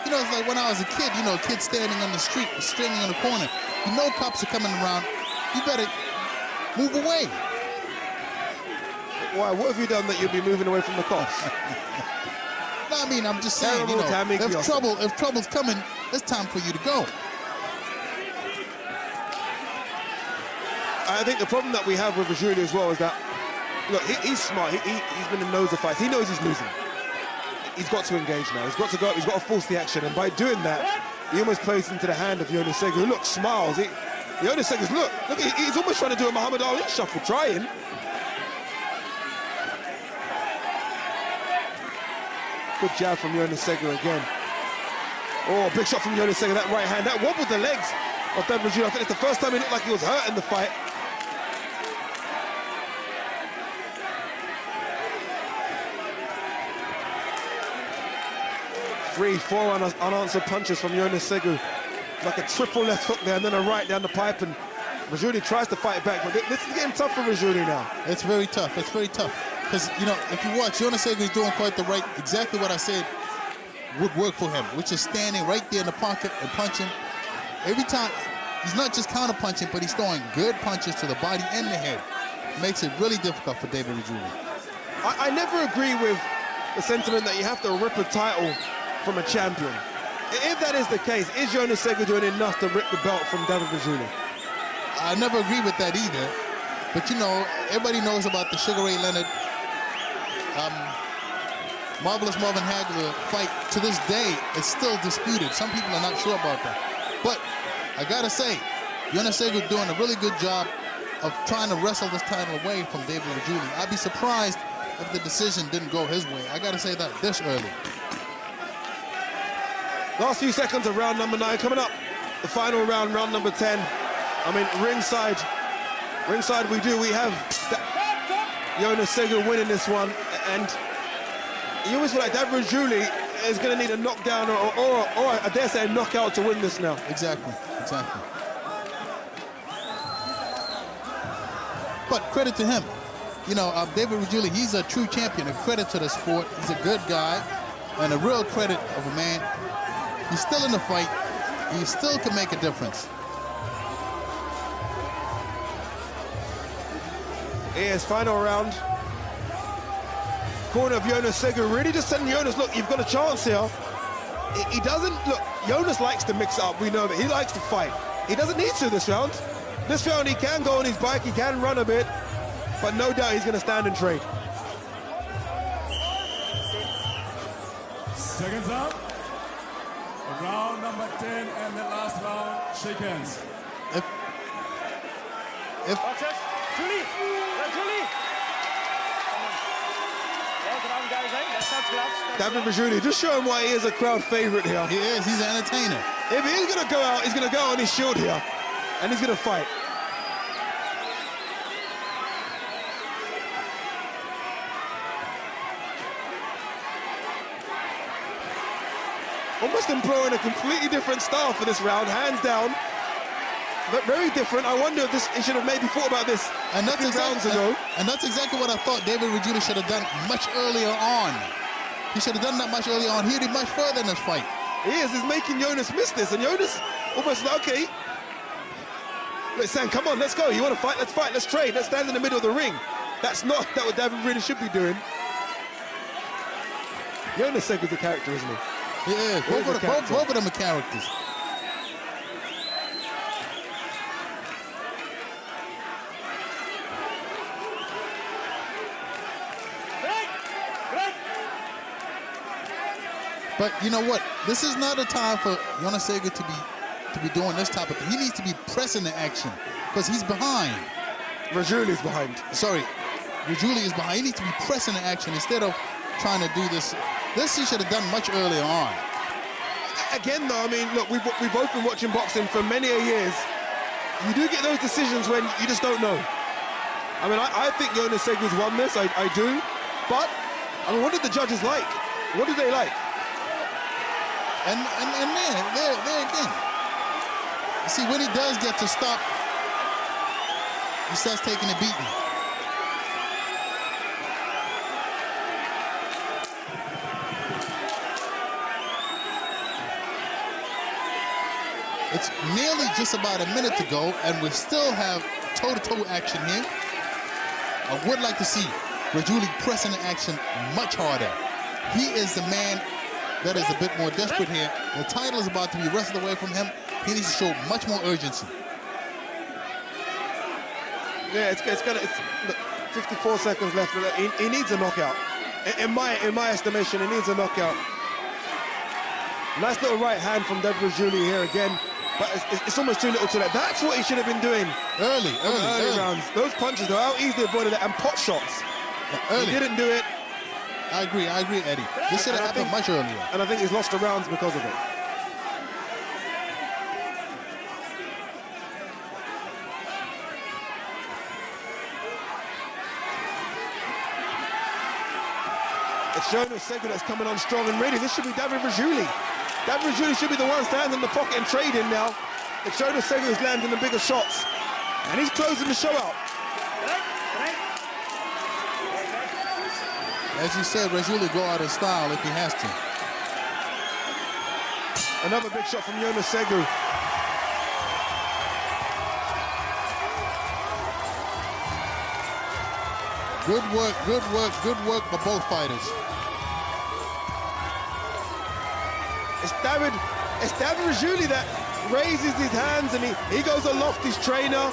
You know, it's like when I was a kid, you know, kids standing on the street, standing on the corner. You know cops are coming around. You better move away. Why? What have you done that you'll be moving away from the cops? No, I mean, I'm just saying, you know, if trouble's coming, it's time for you to go. I think the problem that we have with Rajuili as well is that, look, he's smart. He's been in loads of fights. He knows he's losing. He's got to engage now. He's got to go. He's got to force the action. And by doing that, he almost plays into the hand of Jonas Segu, who look smiles. Jonas Segu's look. He's almost trying to do a Muhammad Ali shuffle, trying. Good jab from Jonas Segu again. Oh, big shot from Jonas Segu. That right hand, that wobbled the legs of David Rajuili. I think it's the first time he looked like he was hurt in the fight. Three, 4 unanswered punches from Jonas Segu. Like a triple left hook there and then a right down the pipe, and Rajuili tries to fight back, but this is getting tough for Rajuili now. It's very tough. It's very tough. Because, you know, if you watch, Jonas Segu is doing quite the right, exactly what I said would work for him, which is standing right there in the pocket and punching. Every time, he's not just counter punching, but he's throwing good punches to the body and the head. It makes it really difficult for David Rajuili. I never agree with the sentiment that you have to rip a title from a champion. If that is the case, is Jonas Segu doing enough to rip the belt from David Rajuili? I never agree with that either. But, you know, everybody knows about the Sugar Ray Leonard, Marvelous Marvin Hagler fight. To this day, it's still disputed. Some people are not sure about that. But I gotta say, Jonas Segu doing a really good job of trying to wrestle this title away from David Rajuili. I'd be surprised if the decision didn't go his way. I gotta say that this early. Last few seconds of round number 9 coming up. The final round, round number 10. I mean, ringside we have Jonas Segu winning this one, and you always feel like David Rajuili is going to need a knockdown or I dare say a knockout to win this now. Exactly. But credit to him. You know, David Rajuili, he's a true champion, a credit to the sport. He's a good guy and a real credit of a man. He's still in the fight. He still can make a difference. Here's final round. Corner of Jonas Segu, really just telling Jonas, look, you've got a chance here. He doesn't, look, Jonas likes to mix it up. We know that he likes to fight. He doesn't need to this round. This round he can go on his bike, he can run a bit, but no doubt he's going to stand and trade. Seconds up. Round number 10 and the last round, shake hands. Watch us. Rajuili. Last round, guys, eh? Let's touch gloves. David Rajuili, just show him why he is a crowd favorite here. He is, he's an entertainer. If he's going to go out, he's going to go on his shield here, and he's going to fight. almost employing a completely different style for this round, hands down. But very different. I wonder if he should have maybe thought about this and that's rounds ago. And that's exactly what I thought David Rajuili should have done much earlier on. He should have done that much earlier on. He'd be much further in this fight. He is. He's making Jonas miss this, and Jonas almost like, okay. Look, Sam, come on, let's go. You want to fight? Let's fight. Let's trade. Let's stand in the middle of the ring. That's not what David really should be doing. Jonas Segu's a character, isn't he? Yeah, both of them are characters. But you know what? This is not a time for Jonas Segu to be doing this type of thing. He needs to be pressing the action because he's behind. Rajuili's behind. Sorry, Rajuili is behind. He needs to be pressing the action instead of trying to do this. This he should have done much earlier on. Again, though, I mean, look, we've both been watching boxing for many years. You do get those decisions when you just don't know. I mean, I think Jonas Segu's won this. I do. But, I mean, what did the judges like? What did they like? And there again. You see, when he does get to stop, he starts taking a beating. It's nearly just about a minute to go, and we still have toe-to-toe action here. I would like to see Rajuili pressing the action much harder. He is the man that is a bit more desperate here. The title is about to be wrestled away from him. He needs to show much more urgency. Yeah, it's 54 seconds left. He needs a knockout. In my estimation, he needs a knockout. Nice little right hand from David Rajuili here again, but it's almost too little too late. That's what he should have been doing early rounds. Those punches, though, how easily avoided that, and pot shots. Early. He didn't do it. I agree, Eddie. This should have happened much earlier. And I think he's lost the rounds because of it. It's Jonas Segu that's coming on strong and ready. This should be David Rajuili. David Rajuili should be the one standing in the pocket and trading now. It's Jonas Segu who's landing the bigger shots. And he's closing the show out. As you said, Rajuili go out of style if he has to. Another big shot from Jonas Segu. Good work by both fighters. It's David Rajuili that raises his hands and he goes aloft his trainer.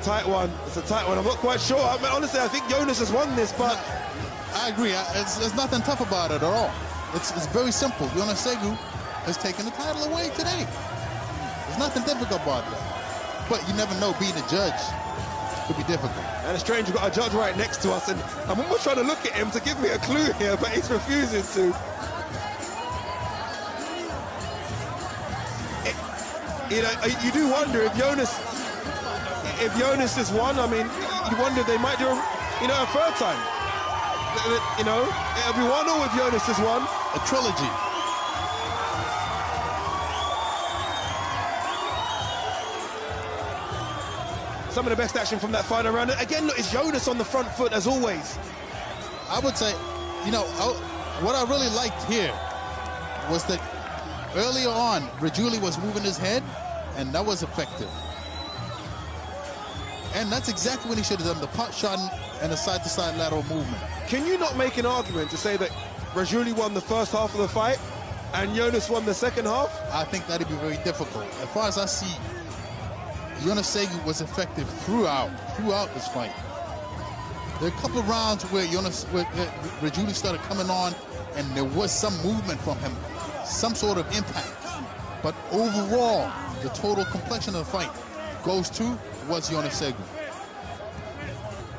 Tight one. It's a tight one. I'm not quite sure. I mean, honestly, I think Jonas has won this, but I agree. There's nothing tough about it at all. It's very simple. Jonas Segu has taken the title away today. There's nothing difficult about that. But you never know. Being a judge could be difficult. And it's strange. We've got a judge right next to us, and I'm almost trying to look at him to give me a clue here, but he's refusing to. You do wonder if Jonas has won. I mean, you wonder if they might do a third time. It'll be 1-0 if Jonas has won. A trilogy. Some of the best action from that final round. Again, look, it's Jonas on the front foot as always. I would say, what I really liked here was that earlier on, Rajuili was moving his head, and that was effective. And that's exactly what he should have done, the pot shot and the side-to-side lateral movement. Can you not make an argument to say that Rajuili won the first half of the fight and Jonas won the second half? I think that'd be very difficult. As far as I see, Jonas Segu was effective throughout this fight. There are a couple of rounds where Rajuili started coming on and there was some movement from him, some sort of impact. But overall, the total complexion of the fight goes to was Jonas Segu.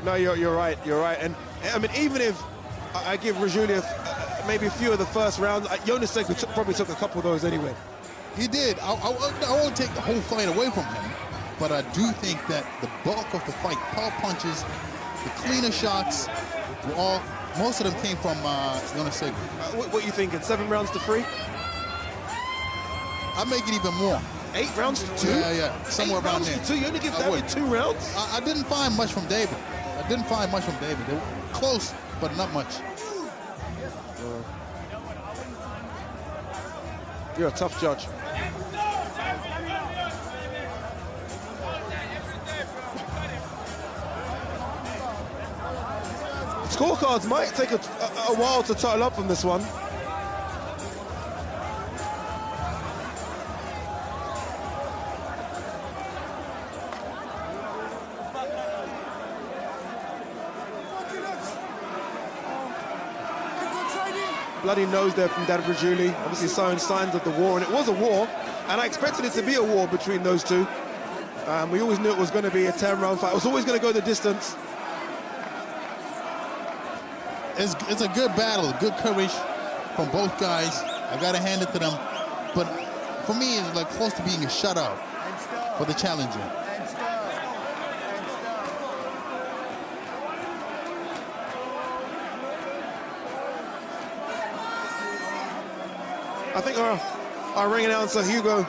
No, you're right. And I mean, even if I give Rajuili maybe a few of the first rounds, Jonas Segu probably took a couple of those anyway. He did. I won't take the whole fight away from him, but I do think that the bulk of the fight, power punches, the cleaner shots, most of them came from Jonas Segu. What you thinking? 7 rounds to 3? I make it even more. 8 rounds to 2? Yeah, somewhere around there. 8 rounds to 2? You only give David 2 rounds? I didn't find much from David. They were close, but not much. You're a tough judge. Scorecards might take a while to total up from this one. Bloody nose there from Rajuili, obviously showing signs of the war, and it was a war, and I expected it to be a war between those two. We always knew it was going to be a 10-round fight. It was always going to go the distance. It's a good battle, good courage from both guys. I gotta hand it to them. But for me, it's like close to being a shutout for the challenger. I think our ring announcer, Hugo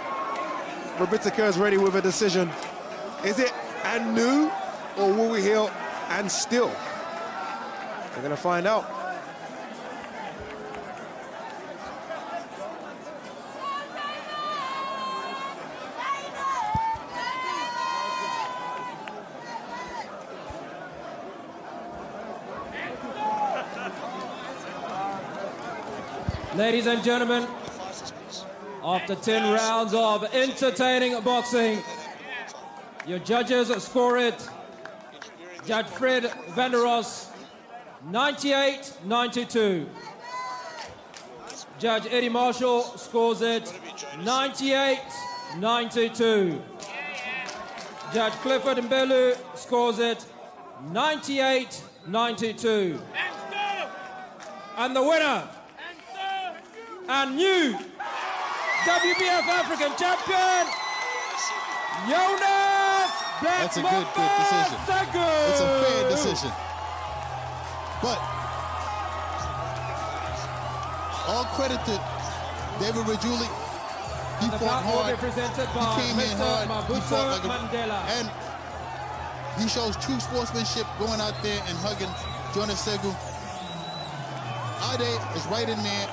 Robitica, is ready with a decision. Is it and new, or will we hear and still? We're going to find out. Ladies and gentlemen, after 10 rounds of entertaining boxing, your judges score it. Judge Fred van der Ros, 98-92. Judge Eddie Marshall scores it 98-92. Judge Clifford Mbelu scores it 98-92. And the winner and new WBF African champion, Jonas That's a good decision. Segu. It's a fair decision. But all credit to David Rajuili. He fought hard. He came in hard. He fought like and he shows true sportsmanship going out there and hugging Jonas Segu. Ade is right in there,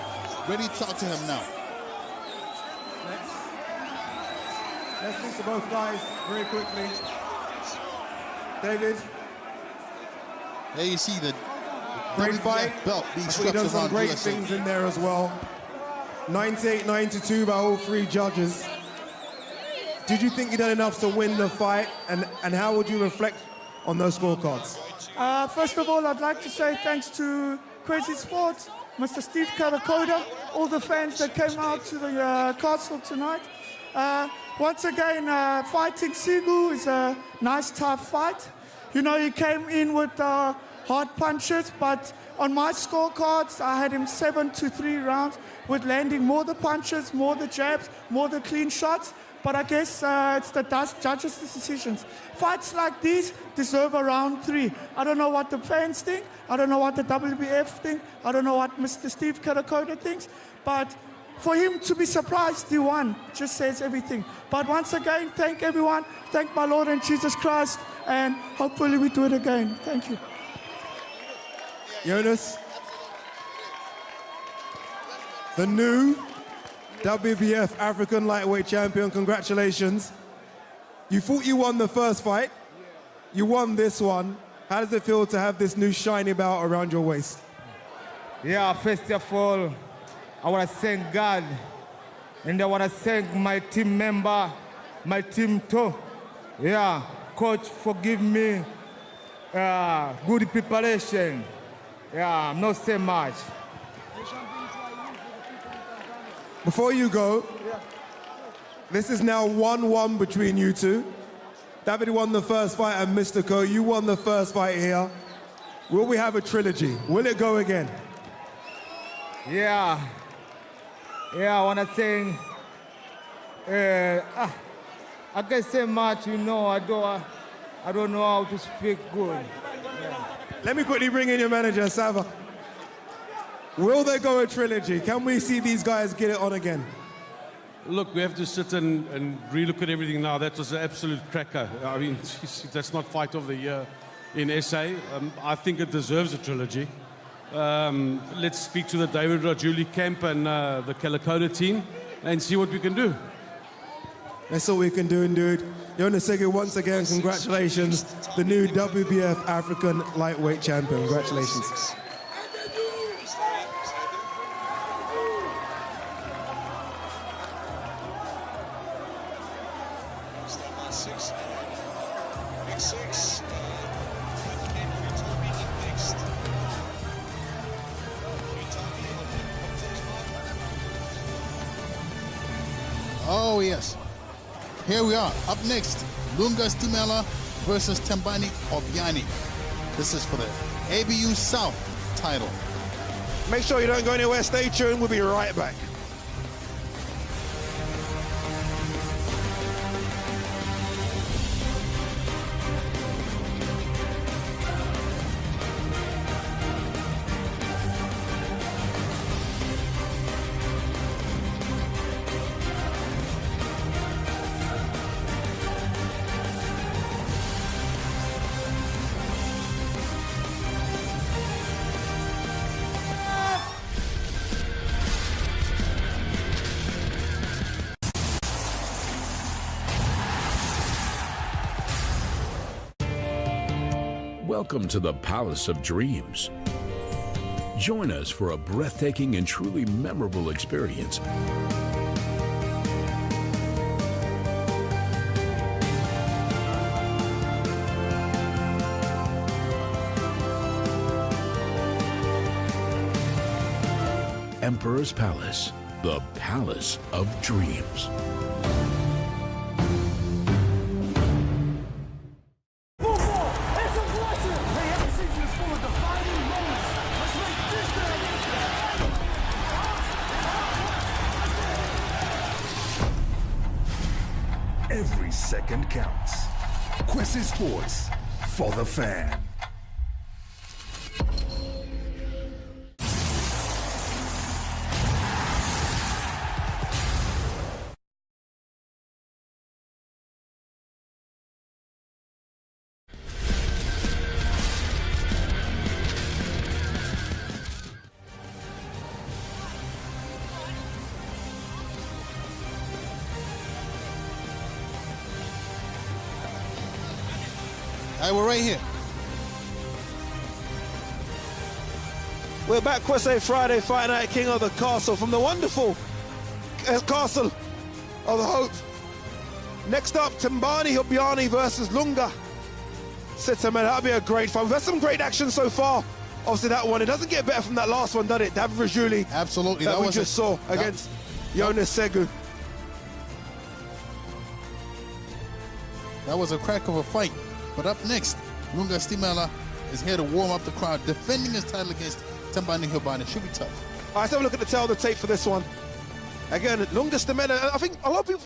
ready to talk to him now. Let's speak to both guys very quickly. David. There you see the great fight. Belt being He done some great things in there as well. 98-92 by all three judges. Did you think you done enough to win the fight? And how would you reflect on those scorecards? First of all, I'd like to say thanks to Crazy Sports, Mr. Steve Karakoda, all the fans that came out to the castle tonight. Once again, fighting Segu is a nice, tough fight. You know, he came in with hard punches, but on my scorecards, I had him 7-3 rounds with landing more the punches, more the jabs, more the clean shots. But I guess it's the judges' decisions. Fights like these deserve a round 3. I don't know what the fans think. I don't know what the WBF think. I don't know what Mr. Steve Karakoda thinks. But for him to be surprised he won just says everything. But once again, thank everyone. Thank my Lord and Jesus Christ. And hopefully we do it again. Thank you. Jonas, the new WBF African lightweight champion, congratulations. You thought you won the first fight. You won this one. How does it feel to have this new shiny belt around your waist? Yeah, first of all, I want to thank God. And I want to thank my team member, my team too. Yeah, coach, forgive me. Good preparation. Yeah, not so much. Before you go, this is now 1-1 between you two. David won the first fight at Mystico. You won the first fight here. Will we have a trilogy? Will it go again? Yeah. Yeah, I want to thank I can say much, you know. I don't know how to speak good. Let me quickly bring in your manager, Sava. Will there go a trilogy? Can we see these guys get it on again? Look, we have to sit and relook at everything now. That was an absolute cracker. I mean, that's not fight of the year in SA. I think it deserves a trilogy. Let's speak to the David Rajuili camp and the Calicoda team and see what we can do. That's all we can do, dude. Jonas Segu, once again, congratulations. The new WBF African lightweight champion. Congratulations. Oh, yes. Here we are. Up next, Lunga Stimela versus Tembani Obiani. This is for the ABU South title. Make sure you don't go anywhere. Stay tuned. We'll be right back. Welcome to the Palace of Dreams. Join us for a breathtaking and truly memorable experience. Emperor's Palace, the Palace of Dreams. Every second counts. Kwesi Sports, for the fan. All right, we're right here. We're back, Kwesi Friday Fight Night, King of the Castle, from the wonderful Castle of the Hope. Next up, Tembani Obiani versus Lunga Stimela. That'll be a great fight. We've had some great action so far. Obviously, that one, it doesn't get better from that last one, does it? David Rajuili. Absolutely. That we just saw against Jonas Segu. That was a crack of a fight. But up next, Lunga Stimela is here to warm up the crowd, defending his title against Tembani Obiani. Should be tough. All right, let's have a look at the tail of the tape for this one. Again, Lunga Stimela, I think a lot of people